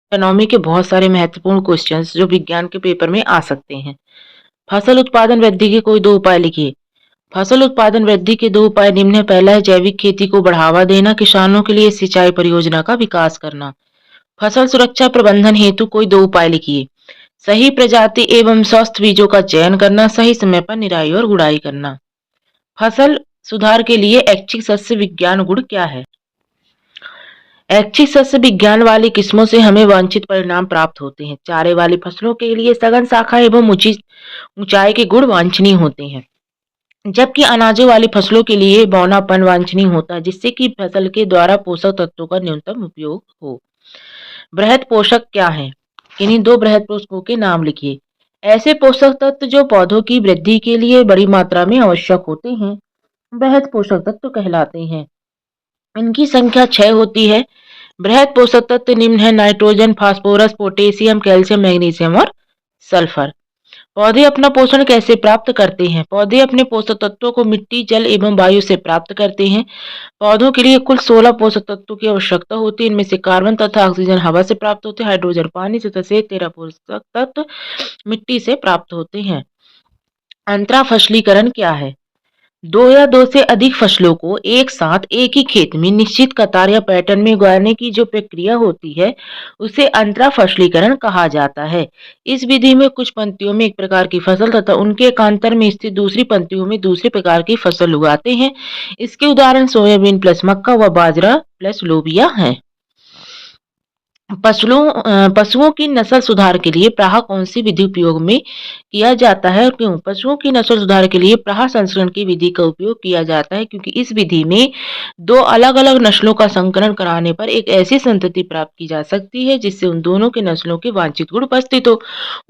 Economy के बहुत सारे महत्वपूर्ण क्वेश्चंस जो विज्ञान के पेपर में आ सकते हैं। फसल उत्पादन वृद्धि के कोई दो उपाय लिखिए। फसल उत्पादन वृद्धि के दो उपाय निम्न है। पहला है जैविक खेती को बढ़ावा देना, किसानों के लिए सिंचाई परियोजना का विकास करना। फसल सुरक्षा प्रबंधन हेतु कोई दो उपाय लिखिए। सही प्रजाति एवं स्वस्थ बीजों का चयन करना, सही समय पर निराई और गुड़ाई करना। फसल सुधार के लिए ऐच्छिक सस्य विज्ञान गुण क्या है? ऐच्छिक सस्य विज्ञान वाली किस्मों से हमें वांछित परिणाम प्राप्त होते हैं। चारे वाली फसलों के लिए सघन शाखा एवं उचित ऊंचाई के गुण वांछनीय होते हैं, जबकि अनाजों वाली फसलों के लिए बौनापन वांछनीय होता है, जिससे कि फसल के द्वारा पोषक तत्वों का न्यूनतम उपयोग हो। बृहद पोषक क्या है? इन्हीं दो बृहद पोषकों के नाम लिखिए। ऐसे पोषक तत्व जो पौधों की वृद्धि के लिए बड़ी मात्रा में आवश्यक होते हैं, बृहद पोषक तत्व कहलाते हैं। इनकी संख्या 6 होती है। बृहद पोषक तत्व निम्न है: nitrogen, phosphorus, potassium, calcium, magnesium और सल्फर। पौधे अपना पोषण कैसे प्राप्त करते हैं? पौधे अपने पोषक तत्वों को मिट्टी, जल एवं वायु से प्राप्त करते हैं। पौधों के लिए कुल 16 पोषक तत्वों की आवश्यकता होती है। इनमें से कार्बन तथा ऑक्सीजन हवा से प्राप्त होते हैं, हाइड्रोजन पानी से, तथा 13 पोषक तत्व मिट्टी से प्राप्त होते हैं। अंतरा फसलीकरण क्या है? दो या दो से अधिक फसलों को एक साथ एक ही खेत में निश्चित कतार या पैटर्न में उगाने की जो प्रक्रिया होती है, उसे अंतरा फसलीकरण कहा जाता है। इस विधि में कुछ पंक्तियों में एक प्रकार की फसल तथा उनके एकांतर में स्थित दूसरी पंक्तियों में दूसरे प्रकार की फसल उगाते हैं। इसके उदाहरण सोयाबीन प्लस मक्का व बाजरा प्लस लोबिया हैं। पशुओं की नस्ल सुधार के लिए प्राह कौन सी विधि उपयोग में किया जाता है और क्यों? पशुओं की नस्ल सुधार के लिए प्राह संस्करण की विधि का उपयोग किया जाता है, क्योंकि इस विधि में दो अलग अलग नस्लों का संकरण कराने पर एक ऐसी संतति प्राप्त की जा सकती है जिससे उन दोनों के नस्लों के वांछित गुण उपस्थित हो।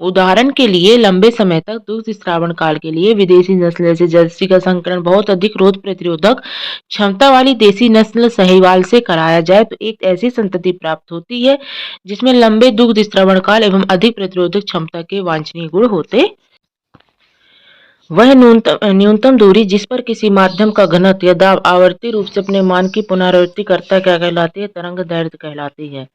उदाहरण के लिए लंबे समय तक दुग्ध श्रावण काल के लिए विदेशी नस्ल जैसे जर्सी का संकरण बहुत अधिक रोग प्रतिरोधक क्षमता वाली देसी नस्ल साहीवाल से कराया जाए तो एक ऐसी संतति प्राप्त होती है जिसमें लंबे दुग्ध श्रवण काल एवं अधिक प्रतिरोधक क्षमता के वांछनीय गुण होते। वह न्यूनतम दूरी जिस पर किसी माध्यम का घनत्व या दाब आवर्ती रूप से अपने मान की पुनरावृत्ति करता है, क्या कहलाती है? तरंग दैर्ध्य कहलाती है।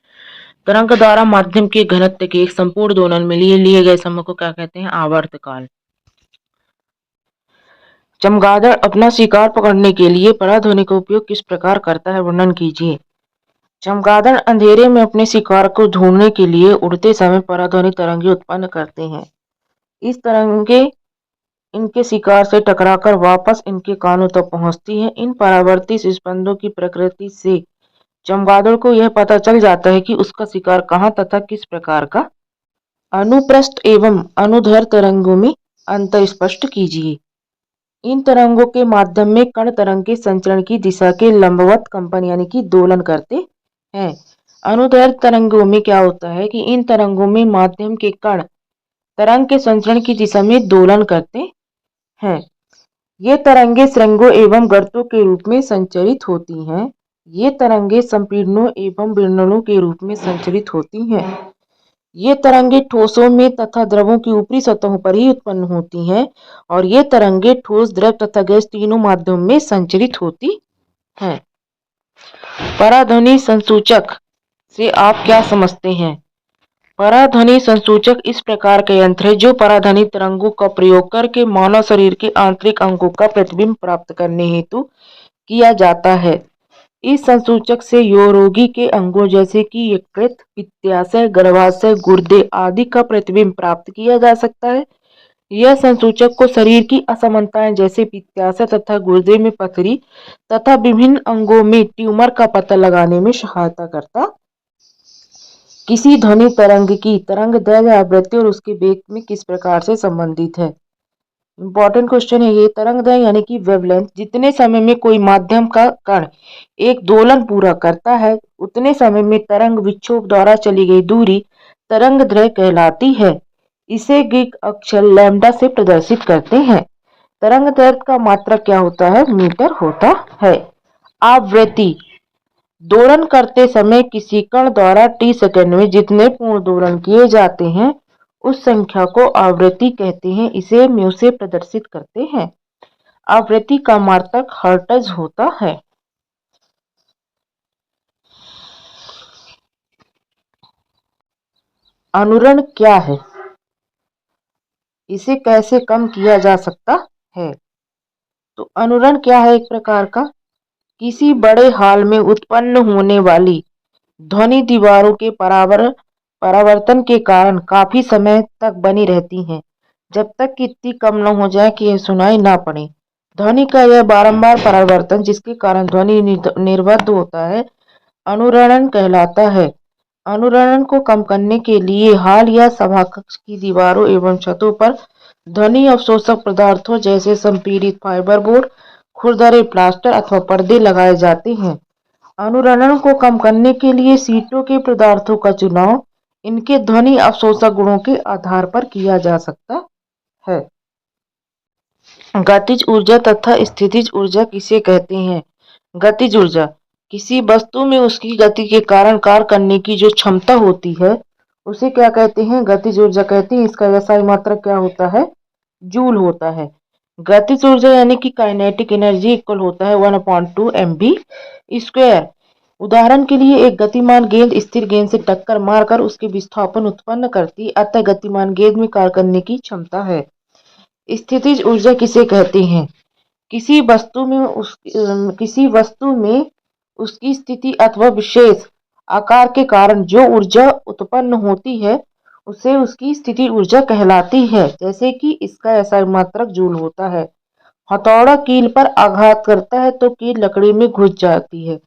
तरंग द्वारा माध्यम के घनत्व के एक संपूर्ण दोलन में लिए गए समय को क्या कहते हैं? आवर्त काल। चमगादड़ अपना शिकार पकड़ने के लिए पराध्वनि का उपयोग किस प्रकार करता है? वर्णन कीजिए। चमगादड़ अंधेरे में अपने शिकार को ढूंढने के लिए उड़ते समय पराध्वनि तरंगे उत्पन्न करते हैं। इस तरंगे इनके शिकार से टकराकर वापस इनके कानों तक पहुंचती हैं। इन परावर्ती स्पंदों की प्रकृति से चमगादड़ को यह पता चल जाता है कि उसका शिकार कहाँ तथा किस प्रकार का। अनुप्रस्थ एवं अनुदैर्घ्य तरंगों में अंतर स्पष्ट कीजिए। इन तरंगों के माध्यम में कण तरंग के संचरण की दिशा के लंबवत कंपन यानी कि दोलन करते हैं। अनुदैर्घ्य तरंगों में क्या होता है कि इन तरंगों में माध्यम के कण तरंग के संचरण की दिशा में दोलन करते हैं। ये तरंगे श्रृंगों एवं गर्तों के रूप में संचरित होती हैं। ये तरंगे संपीड़नों एवं विरणों के रूप में संचरित होती हैं। ये तरंगे ठोसों में तथा द्रवों की ऊपरी सतहों पर ही उत्पन्न होती हैं और ये तरंगे ठोस, द्रव तथा गैस तीनों माध्यम में संचरित होती हैं। पराध्वनि संसूचक से आप क्या समझते हैं? पराध्वनि संसूचक इस प्रकार का यंत्र है जो पराध्वनि तरंगों का प्रयोग करके मानव शरीर के आंतरिक अंगों का प्रतिबिंब प्राप्त करने हेतु किया जाता है। इस संसूचक से रोगी के अंगों जैसे कि यकृत, पित्ताशय, गर्भाशय, गुर्दे आदि का प्रतिबिंब प्राप्त किया जा सकता है। यह संसूचक को शरीर की असमानताएं जैसे पित्ताशय तथा गुर्दे में पथरी तथा विभिन्न अंगों में ट्यूमर का पता लगाने में सहायता करता। किसी ध्वनि तरंग की तरंग दैर्घ्य, आवृत्ति और उसके वेग में किस प्रकार से संबंधित है? इंपॉर्टेंट क्वेश्चन है ये। तरंग दैर्घ्य यानी कि वेवलेंथ, जितने समय में कोई माध्यम का कण एक दोलन पूरा करता है उतने समय में तरंग विक्षोभ द्वारा चली गई दूरी तरंग दैर्घ्य कहलाती है। इसे ग्रीक अक्षर लैम्डा से प्रदर्शित करते हैं। तरंग दैर्घ्य का मात्रक क्या होता है? मीटर होता है। आवृत्ति, दोलन करते समय किसी कण द्वारा t सेकंड में जितने पूर्ण दोलन किए जाते हैं उस संख्या को आवृत्ति कहते हैं। इसे म्यू से प्रदर्शित करते हैं। आवृत्ति का मात्रक हर्ट्ज होता है। अनुरण क्या है? इसे कैसे कम किया जा सकता है? तो अनुरण क्या है? एक प्रकार का किसी बड़े हॉल में उत्पन्न होने वाली ध्वनि दीवारों के परावर्तन के कारण काफी समय तक बनी रहती हैं, जब तक कि इतनी कम न हो जाए कि यह सुनाई ना पड़े। ध्वनि का यह बारंबार परावर्तन जिसके कारण ध्वनि निर्बद्ध होता है, अनुरणन कहलाता है। अनुरणन को कम करने के लिए हॉल या सभाकक्ष की दीवारों एवं छतों पर ध्वनि अवशोषक पदार्थों जैसे संपीड़ित फाइबर बोर्ड, खुरदरे प्लास्टर अथवा पर्दे लगाए जाते हैं। अनुरणन को कम करने के लिए सीटों के पदार्थों का चुनाव इनके ध्वनि अवशोषक गुणों के आधार पर किया जा सकता है। गतिज ऊर्जा तथा स्थितिज ऊर्जा किसे कहते हैं? गतिज ऊर्जा किसी वस्तु में उसकी गति के कारण कार्य करने की जो क्षमता होती है उसे क्या कहते हैं? गतिज ऊर्जा कहते हैं। इसका SI मात्रक क्या होता है? जूल होता है। गतिज ऊर्जा यानी कि काइनेटिक एनर्जी इक्वल होता है 1/2 mv²। उदाहरण के लिए एक गतिमान गेंद स्थिर गेंद से टक्कर मारकर उसके विस्थापन उत्पन्न करती, अतः गतिमान गेंद में कार्य करने की क्षमता है। स्थितिज ऊर्जा किसे कहते हैं? किसी वस्तु में उसकी स्थिति अथवा विशेष आकार के कारण जो ऊर्जा उत्पन्न होती है उसे उसकी स्थिति ऊर्जा कहलाती है। जैसे कि इसका SI मात्रक जूल होता है। हथौड़ा कील पर आघात करता है तो कील लकड़ी में घुस जाती है,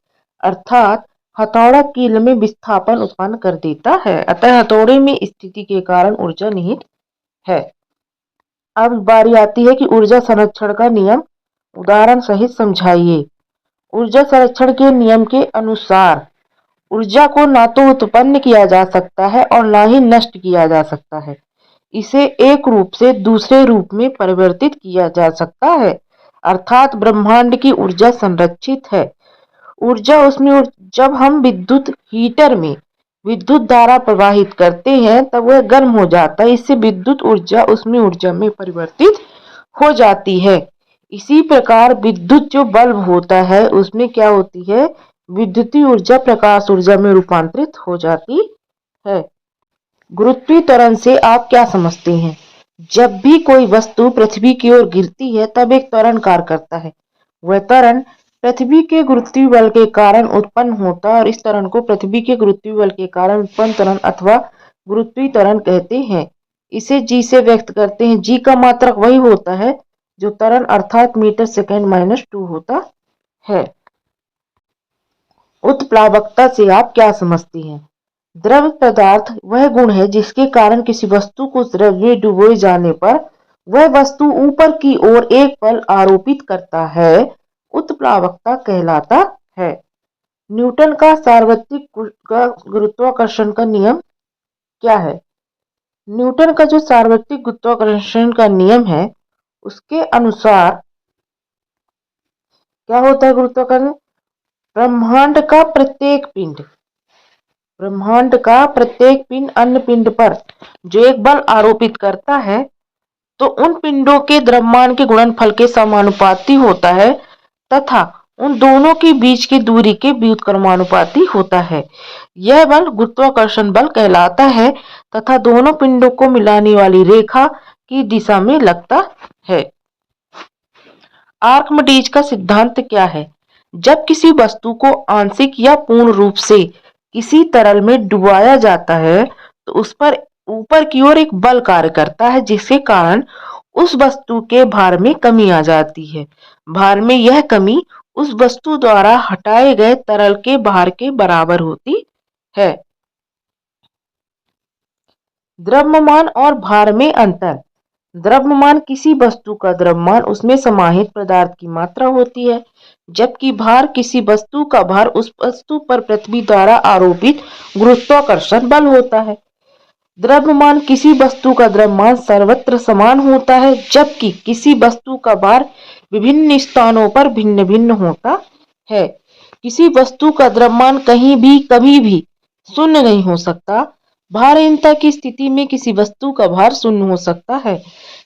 अर्थात हथौड़ा कील में विस्थापन उत्पन्न कर देता है, अतः हथौड़े में स्थिति के कारण ऊर्जा निहित है। अब बारी आती है कि ऊर्जा संरक्षण का नियम उदाहरण सहित समझाइए। ऊर्जा संरक्षण के नियम के अनुसार ऊर्जा को ना तो उत्पन्न किया जा सकता है और ना ही नष्ट किया जा सकता है। इसे एक रूप से दूसरे रूप में परिवर्तित किया जा सकता है, अर्थात ब्रह्मांड की ऊर्जा संरक्षित है। जब हम विद्युत हीटर में विद्युत धारा प्रवाहित करते हैं तब वह गर्म हो जाता है, इससे विद्युत ऊर्जा उसमें ऊर्जा में परिवर्तित हो जाती है। इसी प्रकार विद्युत जो बल्ब होता है उसमें क्या होती है? विद्युतीय ऊर्जा प्रकाश ऊर्जा में रूपांतरित हो जाती है। गुरुत्वीय त्वरण से आप क्या समझते हैं? जब भी कोई वस्तु पृथ्वी की ओर गिरती है तब एक त्वरण कार्य करता है। वह त्वरण पृथ्वी के गुरुत्वीय बल के कारण उत्पन्न होता है और इस त्वरण को पृथ्वी के गुरुत्वीय बल के कारण उत्पन्न त्वरण अथवा गुरुत्वीय त्वरण कहते हैं। इसे G से व्यक्त करते हैं। G का मात्रक वही होता है जो त्वरण अर्थात मीटर सेकेंड -2 होता है। उत्प्लावकता से आप क्या समझते हैं? द्रव पदार्थ वह गुण है जिसके कारण किसी वस्तु को द्रव में डुबोए जाने पर वह वस्तु ऊपर की ओर एक बल आरोपित करता है, उत्प्लावकता कहलाता है। न्यूटन का सार्वत्रिक गुरुत्वाकर्षण का नियम क्या है? न्यूटन का जो सार्वत्रिक गुरुत्वाकर्षण का नियम है उसके अनुसार क्या होता है? गुरुत्वाकर्षण ब्रह्मांड का प्रत्येक पिंड अन्य पिंड पर जो एक बल आरोपित करता है तो उन पिंडों के द्रव्यमान के गुणनफल के समानुपाती होता है तथा उन दोनों के बीच की दूरी के व्युत्क्रमानुपाती होता है। यह बल गुरुत्वाकर्षण बल कहलाता है तथा दोनों पिंडों को मिलाने वाली रेखा की दिशा में लगता है। आर्किमिडीज का सिद्धांत क्या है? जब किसी वस्तु को आंशिक या पूर्ण रूप से किसी तरल में डुबाया जाता है तो उस पर ऊपर की ओर एक बल कार्य करता है जिसके कारण उस वस्तु के भार में कमी आ जाती है। भार में यह कमी उस वस्तु द्वारा हटाए गए तरल के भार के बराबर होती है। द्रव्यमान और भार में अंतर। द्रव्यमान किसी वस्तु का द्रव्यमान उसमें समाहित पदार्थ की मात्रा होती है, जबकि भार किसी वस्तु का भार उस वस्तु पर पृथ्वी द्वारा आरोपित गुरुत्वाकर्षण बल होता है। द्रव्यमान किसी वस्तु का द्रव्यमान सर्वत्र समान होता है, जबकि किसी वस्तु का भार विभिन्न स्थानों पर भिन्न भिन्न होता है। किसी वस्तु का द्रव्यमान कहीं भी कभी भी शून्य नहीं हो सकता। भारहीनता की स्थिति में किसी वस्तु का भार शून्य हो सकता है।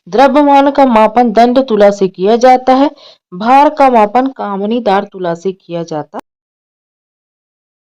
द्रव्यमान का मापन दंड तुला से किया जाता है, भार का मापन कामनीदार तुला से किया जाता है।